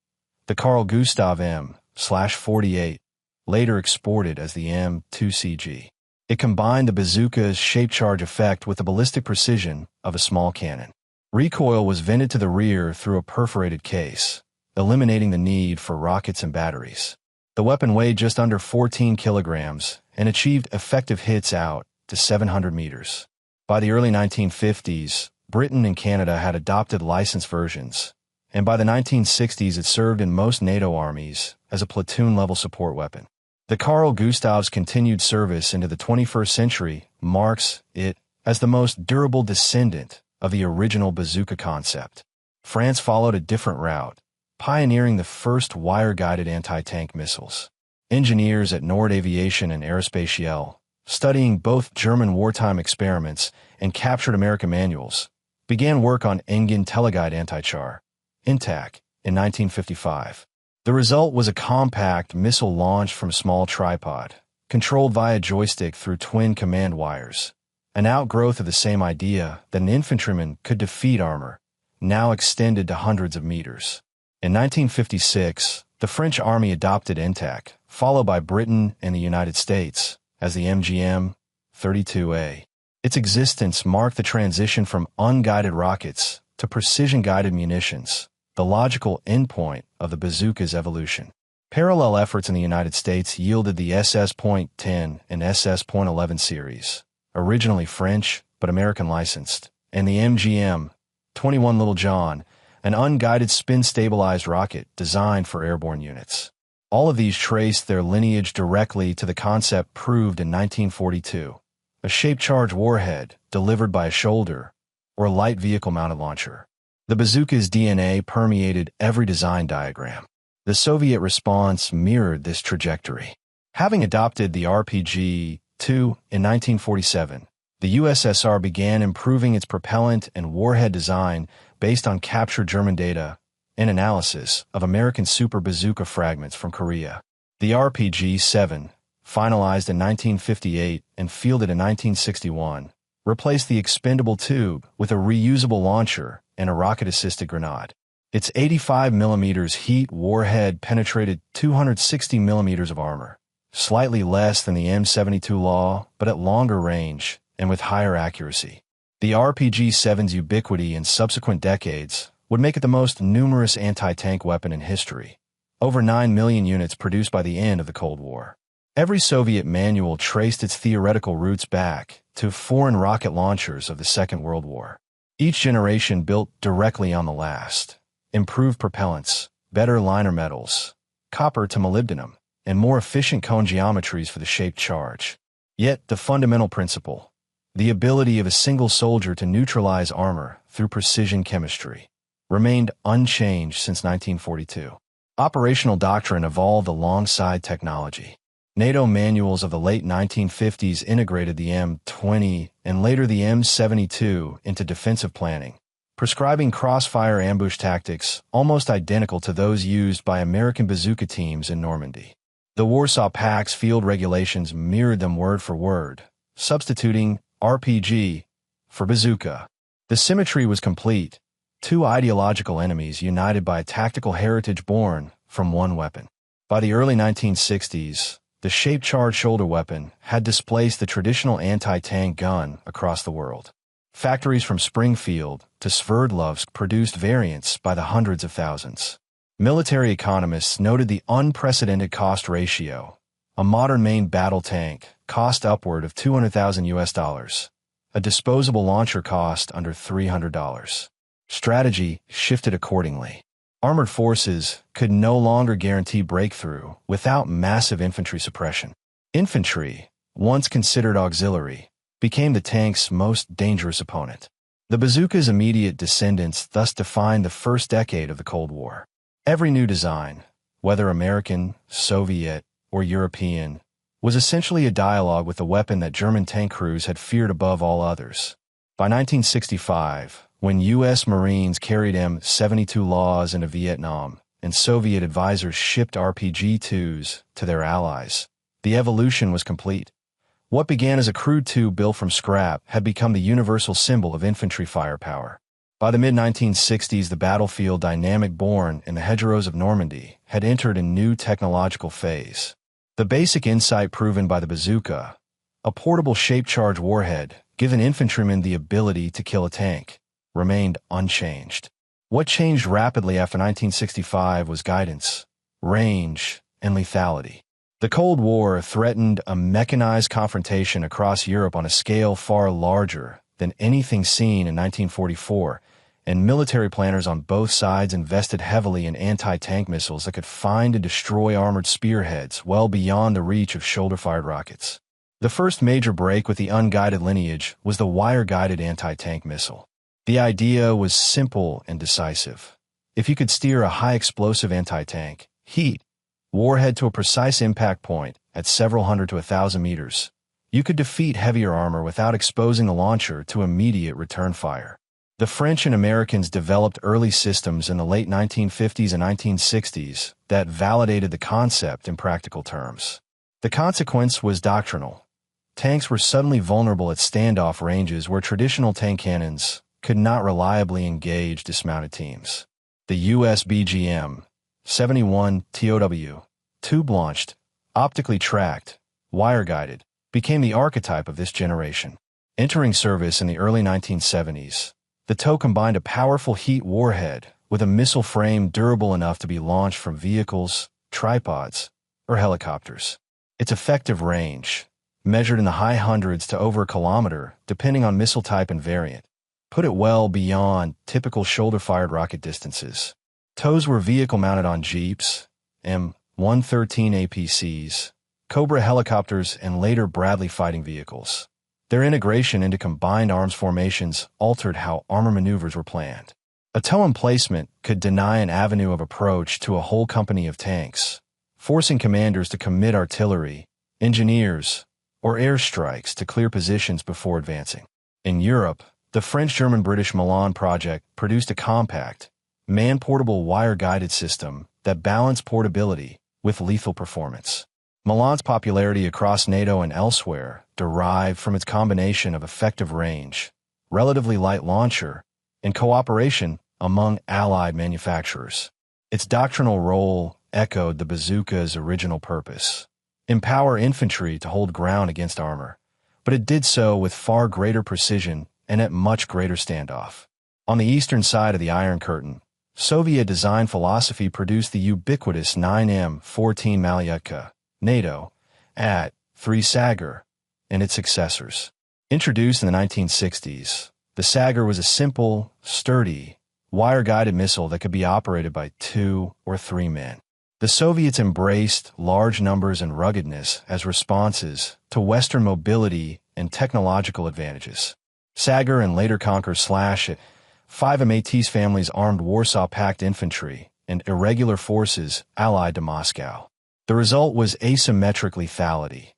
The Carl Gustaf M/48, later exported as the M2CG. It combined the bazooka's shape charge effect with the ballistic precision of a small cannon. Recoil was vented to the rear through a perforated case, eliminating the need for rockets and batteries. The weapon weighed just under 14 kilograms and achieved effective hits out to 700 meters. By the early 1950s, Britain and Canada had adopted licensed versions, and by the 1960s it served in most NATO armies as a platoon-level support weapon. The Carl Gustav's continued service into the 21st century marks it as the most durable descendant of the original bazooka concept. France followed a different route, pioneering the first wire-guided anti-tank missiles. Engineers at Nord Aviation and Aerospatiale, studying both German wartime experiments and captured American manuals, began work on Engen Teleguide Anti-Char, INTAC, in 1955. The result was a compact missile launched from a small tripod, controlled via joystick through twin command wires, an outgrowth of the same idea that an infantryman could defeat armor, now extended to hundreds of meters. In 1956, the French Army adopted INTAC, followed by Britain and the United States, as the MGM-32A. Its existence marked the transition from unguided rockets to precision-guided munitions, the logical endpoint of the bazooka's evolution. Parallel efforts in the United States yielded the SS.10 and SS.11 series, originally French but American licensed, and the MGM-21 Little John, an unguided spin-stabilized rocket designed for airborne units. All of these traced their lineage directly to the concept proved in 1942, a shape-charged warhead delivered by a shoulder or light vehicle-mounted launcher. The bazooka's DNA permeated every design diagram. The Soviet response mirrored this trajectory. Having adopted the RPG-2 in 1947, the USSR began improving its propellant and warhead design based on captured German data and analysis of American super bazooka fragments from Korea. The RPG-7, finalized in 1958 and fielded in 1961, replaced the expendable tube with a reusable launcher and a rocket-assisted grenade. Its 85 mm heat warhead penetrated 260 mm of armor, slightly less than the M72 Law, but at longer range and with higher accuracy. The RPG-7's ubiquity in subsequent decades would make it the most numerous anti-tank weapon in history, over 9 million units produced by the end of the Cold War. Every Soviet manual traced its theoretical roots back to foreign rocket launchers of the Second World War. Each generation built directly on the last. Improved propellants, better liner metals, copper to molybdenum, and more efficient cone geometries for the shaped charge. Yet the fundamental principle, the ability of a single soldier to neutralize armor through precision chemistry, remained unchanged since 1942. Operational doctrine evolved alongside technology. NATO manuals of the late 1950s integrated the M20 and later the M72 into defensive planning, prescribing crossfire ambush tactics almost identical to those used by American bazooka teams in Normandy. The Warsaw Pact's field regulations mirrored them word for word, substituting RPG for bazooka. The symmetry was complete, two ideological enemies united by a tactical heritage born from one weapon. By the early 1960s, the shape-charged shoulder weapon had displaced the traditional anti-tank gun across the world. Factories from Springfield to Sverdlovsk produced variants by the hundreds of thousands. Military economists noted the unprecedented cost ratio. A modern main battle tank cost upward of $200,000. A disposable launcher cost under $300. Strategy shifted accordingly. Armored forces could no longer guarantee breakthrough without massive infantry suppression. Infantry, once considered auxiliary, became the tank's most dangerous opponent. The bazooka's immediate descendants thus defined the first decade of the Cold War. Every new design, whether American, Soviet, or European, was essentially a dialogue with the weapon that German tank crews had feared above all others. By 1965, when U.S. Marines carried M72 Laws into Vietnam and Soviet advisors shipped RPG-2s to their allies, the evolution was complete. What began as a crude tube built from scrap had become the universal symbol of infantry firepower. By the mid-1960s, the battlefield dynamic born in the hedgerows of Normandy had entered a new technological phase. The basic insight proven by the bazooka, a portable shape-charge warhead, given infantrymen the ability to kill a tank, remained unchanged. What changed rapidly after 1965 was guidance, range, and lethality. The Cold War threatened a mechanized confrontation across Europe on a scale far larger than anything seen in 1944, and military planners on both sides invested heavily in anti-tank missiles that could find and destroy armored spearheads well beyond the reach of shoulder-fired rockets. The first major break with the unguided lineage was the wire-guided anti-tank missile. The idea was simple and decisive. If you could steer a high-explosive anti-tank, heat, warhead to a precise impact point at several hundred to 1,000 meters, you could defeat heavier armor without exposing the launcher to immediate return fire. The French and Americans developed early systems in the late 1950s and 1960s that validated the concept in practical terms. The consequence was doctrinal. Tanks were suddenly vulnerable at standoff ranges where traditional tank cannons could not reliably engage dismounted teams. The U.S. BGM-71 TOW, tube-launched, optically tracked, wire-guided, became the archetype of this generation. Entering service in the early 1970s, the TOW combined a powerful heat warhead with a missile frame durable enough to be launched from vehicles, tripods, or helicopters. Its effective range, measured in the high hundreds to over a kilometer depending on missile type and variant, put it well beyond typical shoulder-fired rocket distances. TOWs were vehicle-mounted on Jeeps, M113 APCs, Cobra helicopters, and later Bradley fighting vehicles. Their integration into combined arms formations altered how armor maneuvers were planned. A TOW emplacement could deny an avenue of approach to a whole company of tanks, forcing commanders to commit artillery, engineers, or airstrikes to clear positions before advancing. In Europe, the French-German-British Milan project produced a compact, man-portable wire-guided system that balanced portability with lethal performance. Milan's popularity across NATO and elsewhere derived from its combination of effective range, relatively light launcher, and cooperation among Allied manufacturers. Its doctrinal role echoed the bazooka's original purpose: empower infantry to hold ground against armor, but it did so with far greater precision and at much greater standoff. On the eastern side of the Iron Curtain, Soviet design philosophy produced the ubiquitous 9M14 Malyutka, NATO, AT-3 Sagar, and its successors. Introduced in the 1960s, the Sagar was a simple, sturdy, wire-guided missile that could be operated by 2 or 3 men. The Soviets embraced large numbers and ruggedness as responses to Western mobility and technological advantages. Sagar and later Conquer / 5 Métis families armed Warsaw Pact infantry and irregular forces allied to Moscow. The result was asymmetric lethality.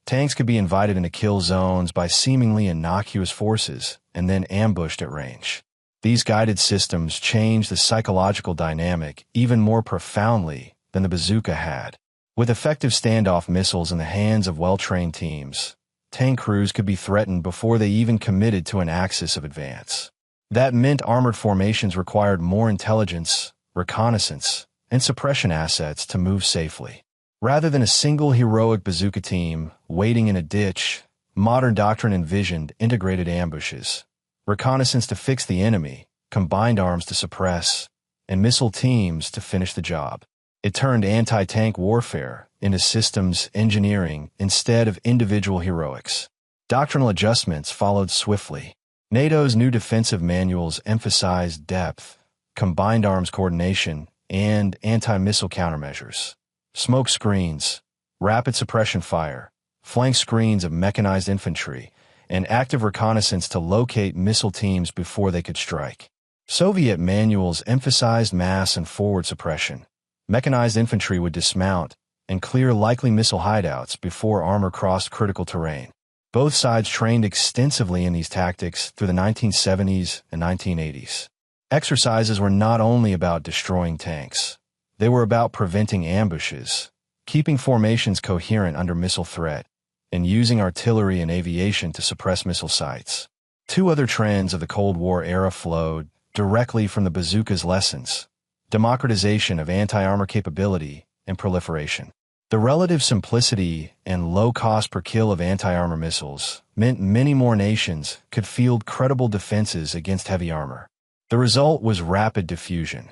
Tanks could be invited into kill zones by seemingly innocuous forces and then ambushed at range. These guided systems changed the psychological dynamic even more profoundly than the bazooka had. With effective standoff missiles in the hands of well-trained teams, tank crews could be threatened before they even committed to an axis of advance. That meant armored formations required more intelligence, reconnaissance, and suppression assets to move safely. Rather than a single heroic bazooka team waiting in a ditch, modern doctrine envisioned integrated ambushes, reconnaissance to fix the enemy, combined arms to suppress, and missile teams to finish the job. It turned anti-tank warfare into systems engineering instead of individual heroics. Doctrinal adjustments followed swiftly. NATO's new defensive manuals emphasized depth, combined arms coordination, and anti-missile countermeasures. Smoke screens, rapid suppression fire, flank screens of mechanized infantry, and active reconnaissance to locate missile teams before they could strike. Soviet manuals emphasized mass and forward suppression. Mechanized infantry would dismount and clear likely missile hideouts before armor crossed critical terrain. Both sides trained extensively in these tactics through the 1970s and 1980s. Exercises were not only about destroying tanks. They were about preventing ambushes, keeping formations coherent under missile threat, and using artillery and aviation to suppress missile sites. Two other trends of the Cold War era flowed directly from the bazooka's lessons: democratization of anti-armor capability and proliferation. The relative simplicity and low cost per kill of anti-armor missiles meant many more nations could field credible defenses against heavy armor. The result was rapid diffusion.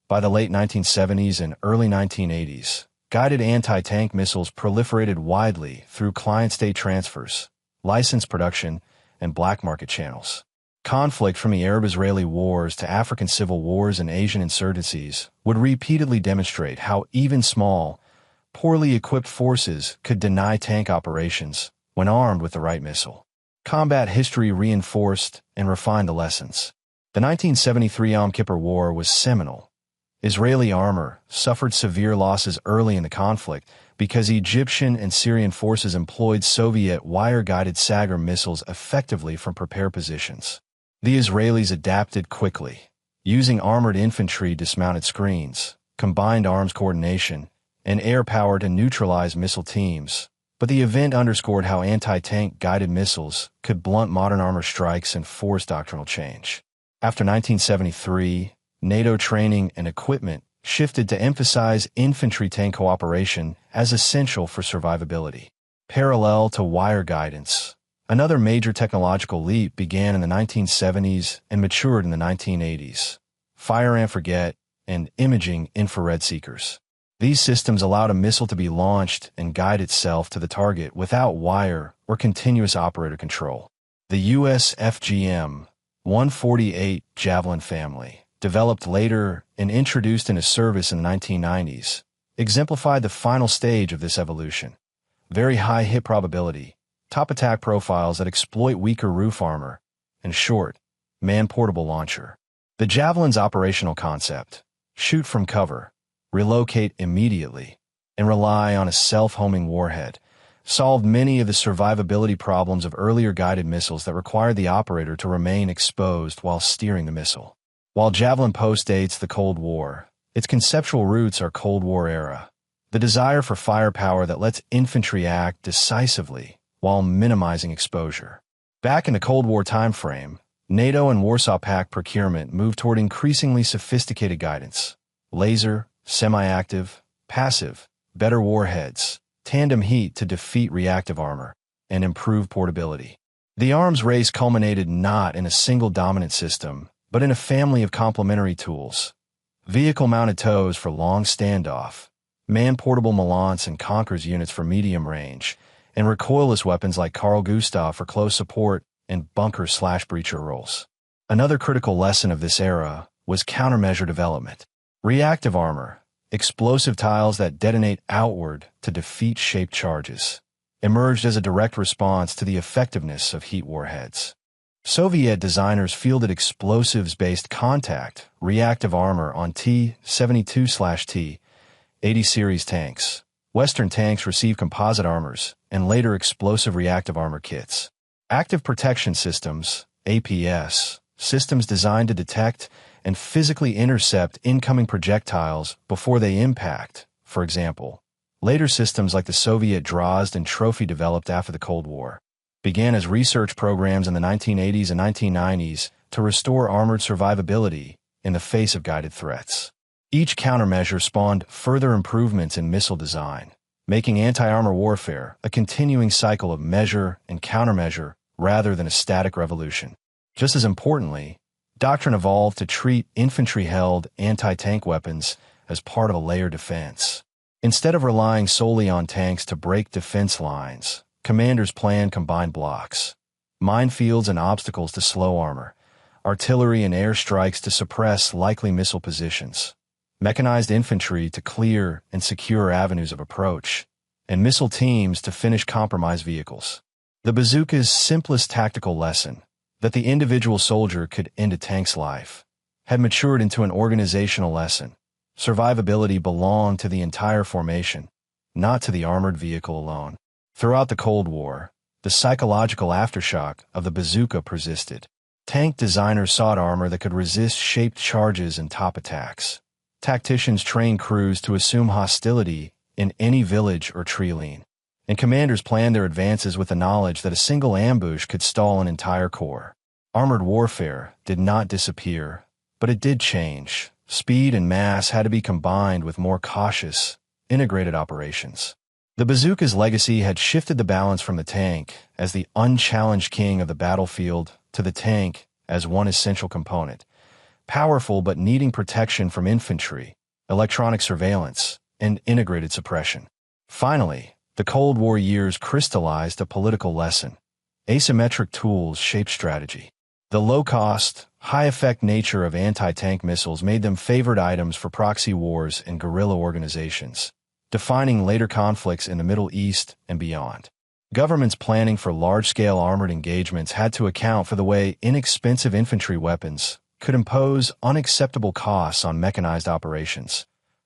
By the late 1970s and early 1980s, guided anti-tank missiles proliferated widely through client-state transfers, licensed production, and black market channels. Conflict from the Arab-Israeli wars to African civil wars and Asian insurgencies would repeatedly demonstrate how even small, poorly equipped forces could deny tank operations when armed with the right missile. Combat history reinforced and refined the lessons. The 1973 Yom Kippur War was seminal. Israeli armor suffered severe losses early in the conflict because Egyptian and Syrian forces employed Soviet wire-guided Sagar missiles effectively from prepared positions. The Israelis adapted quickly, using armored infantry dismounted screens, combined arms coordination, and air power to neutralize missile teams. But the event underscored how anti-tank guided missiles could blunt modern armor strikes and force doctrinal change. After 1973, NATO training and equipment shifted to emphasize infantry-tank cooperation as essential for survivability. Parallel to wire guidance, another major technological leap began in the 1970s and matured in the 1980s. Fire and forget and imaging infrared seekers. These systems allowed a missile to be launched and guide itself to the target without wire or continuous operator control. The US FGM 148 Javelin family, developed later and introduced into service in the 1990s, exemplified the final stage of this evolution. Very high hit probability, top attack profiles that exploit weaker roof armor, and short, man-portable launcher. The Javelin's operational concept: shoot from cover, relocate immediately, and rely on a self-homing warhead, solved many of the survivability problems of earlier guided missiles that required the operator to remain exposed while steering the missile. While Javelin postdates the Cold War, its conceptual roots are Cold War era. The desire for firepower that lets infantry act decisively while minimizing exposure. Back in the Cold War timeframe, NATO and Warsaw Pact procurement moved toward increasingly sophisticated guidance: laser, semi-active, passive, better warheads, tandem heat to defeat reactive armor, and improve portability. The arms race culminated not in a single dominant system, but in a family of complementary tools: vehicle-mounted tows for long standoff, man-portable Malance and Conkers units for medium range, and recoilless weapons like Carl Gustav for close support and bunker/breacher roles. Another critical lesson of this era was countermeasure development. Reactive armor, explosive tiles that detonate outward to defeat shaped charges, emerged as a direct response to the effectiveness of heat warheads. Soviet designers fielded explosives-based contact, reactive armor on T-72/T 80 series tanks. Western tanks received composite armors and later explosive reactive armor kits. Active protection systems, APS, systems designed to detect and physically intercept incoming projectiles before they impact, for example. Later systems like the Soviet Drozd and Trophy developed after the Cold War began as research programs in the 1980s and 1990s to restore armored survivability in the face of guided threats. Each countermeasure spawned further improvements in missile design, making anti-armor warfare a continuing cycle of measure and countermeasure rather than a static revolution. Just as importantly, doctrine evolved to treat infantry-held anti-tank weapons as part of a layered defense. Instead of relying solely on tanks to break defense lines, commanders planned combined blocks: minefields and obstacles to slow armor, artillery and air strikes to suppress likely missile positions, mechanized infantry to clear and secure avenues of approach, and missile teams to finish compromised vehicles. The bazooka's simplest tactical lesson, that the individual soldier could end a tank's life, had matured into an organizational lesson. Survivability belonged to the entire formation, not to the armored vehicle alone. Throughout the Cold War, the psychological aftershock of the bazooka persisted. Tank designers sought armor that could resist shaped charges and top attacks. Tacticians trained crews to assume hostility in any village or tree line, and commanders planned their advances with the knowledge that a single ambush could stall an entire corps. Armored warfare did not disappear, but it did change. Speed and mass had to be combined with more cautious, integrated operations. The bazooka's legacy had shifted the balance from the tank as the unchallenged king of the battlefield to the tank as one essential component, powerful but needing protection from infantry, electronic surveillance, and integrated suppression. Finally, the Cold War years crystallized a political lesson. Asymmetric tools shaped strategy. The low-cost, high-effect nature of anti-tank missiles made them favored items for proxy wars and guerrilla organizations, defining later conflicts in the Middle East and beyond. Governments planning for large-scale armored engagements had to account for the way inexpensive infantry weapons could impose unacceptable costs on mechanized operations,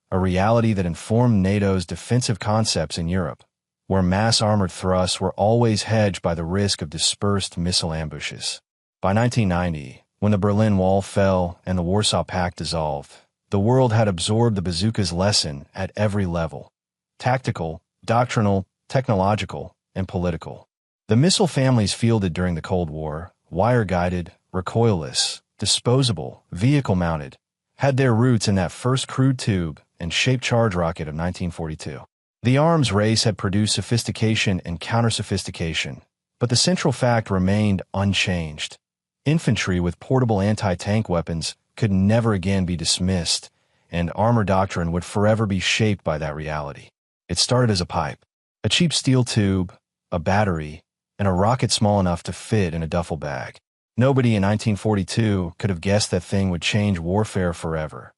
a reality that informed NATO's defensive concepts in Europe, where mass armored thrusts were always hedged by the risk of dispersed missile ambushes. By 1990, when the Berlin Wall fell and the Warsaw Pact dissolved, the world had absorbed the bazooka's lesson at every level: tactical, doctrinal, technological, and political. The missile families fielded during the Cold War, wire-guided, recoilless, disposable, vehicle-mounted, had their roots in that first crude tube and shaped charge rocket of 1942. The arms race had produced sophistication and counter-sophistication, but the central fact remained unchanged. Infantry with portable anti-tank weapons could never again be dismissed, and armor doctrine would forever be shaped by that reality. It started as a pipe, a cheap steel tube, a battery, and a rocket small enough to fit in a duffel bag. Nobody in 1942 could have guessed that thing would change warfare forever,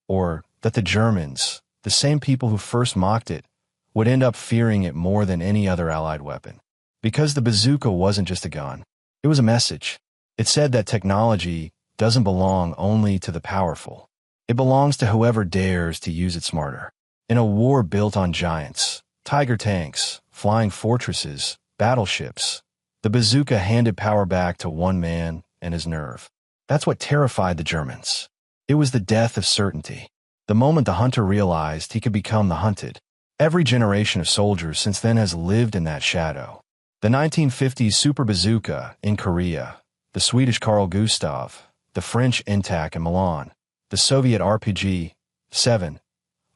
or that the Germans, the same people who first mocked it, would end up fearing it more than any other Allied weapon. Because the bazooka wasn't just a gun, it was a message. It said that technology doesn't belong only to the powerful. It belongs to whoever dares to use it smarter. In a war built on giants, Tiger tanks, flying fortresses, battleships, the bazooka handed power back to one man and his nerve. That's what terrified the Germans. It was the death of certainty. The moment the hunter realized he could become the hunted. Every generation of soldiers since then has lived in that shadow. The 1950s Super Bazooka in Korea, the Swedish Carl Gustaf, the French Intac in Milan, the Soviet RPG-7,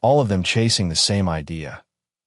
all of them chasing the same idea.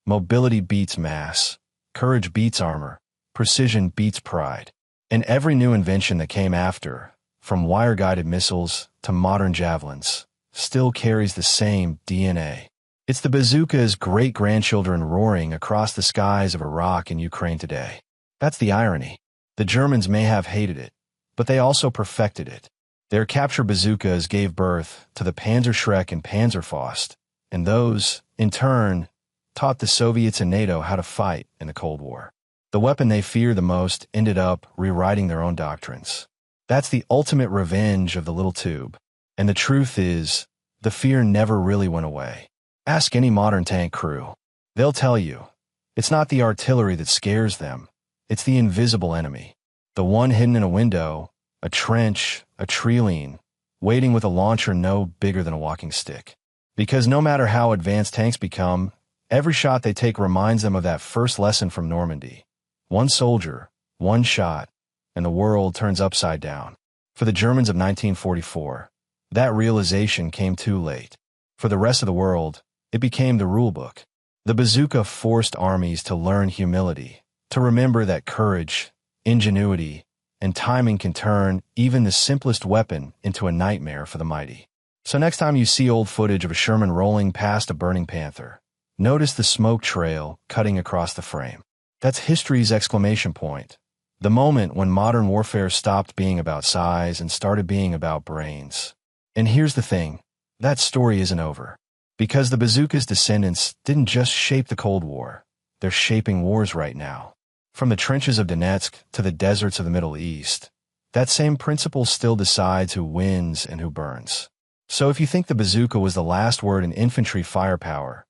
Mobility beats mass, courage beats armor, precision beats pride. And every new invention that came after, from wire-guided missiles to modern javelins, still carries the same DNA. It's the bazooka's great-grandchildren roaring across the skies of Iraq and Ukraine today. That's the irony. The Germans may have hated it, but they also perfected it. Their captured bazookas gave birth to the Panzerschreck and Panzerfaust, and those, in turn, taught the Soviets and NATO how to fight in the Cold War. The weapon they feared the most ended up rewriting their own doctrines. That's the ultimate revenge of the little tube. And the truth is, the fear never really went away. Ask any modern tank crew. They'll tell you, it's not the artillery that scares them, it's the invisible enemy. The one hidden in a window, a trench, a tree line, waiting with a launcher no bigger than a walking stick. Because no matter how advanced tanks become, every shot they take reminds them of that first lesson from Normandy. One soldier, one shot, and the world turns upside down. For the Germans of 1944, that realization came too late. For the rest of the world, it became the rulebook. The bazooka forced armies to learn humility, to remember that courage, ingenuity, and timing can turn even the simplest weapon into a nightmare for the mighty. So next time you see old footage of a Sherman rolling past a burning Panther, notice the smoke trail cutting across the frame. That's history's exclamation point. The moment when modern warfare stopped being about size and started being about brains. And here's the thing, that story isn't over. Because the bazooka's descendants didn't just shape the Cold War, they're shaping wars right now. From the trenches of Donetsk to the deserts of the Middle East, that same principle still decides who wins and who burns. So if you think the bazooka was the last word in infantry firepower,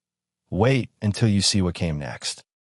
wait until you see what came next.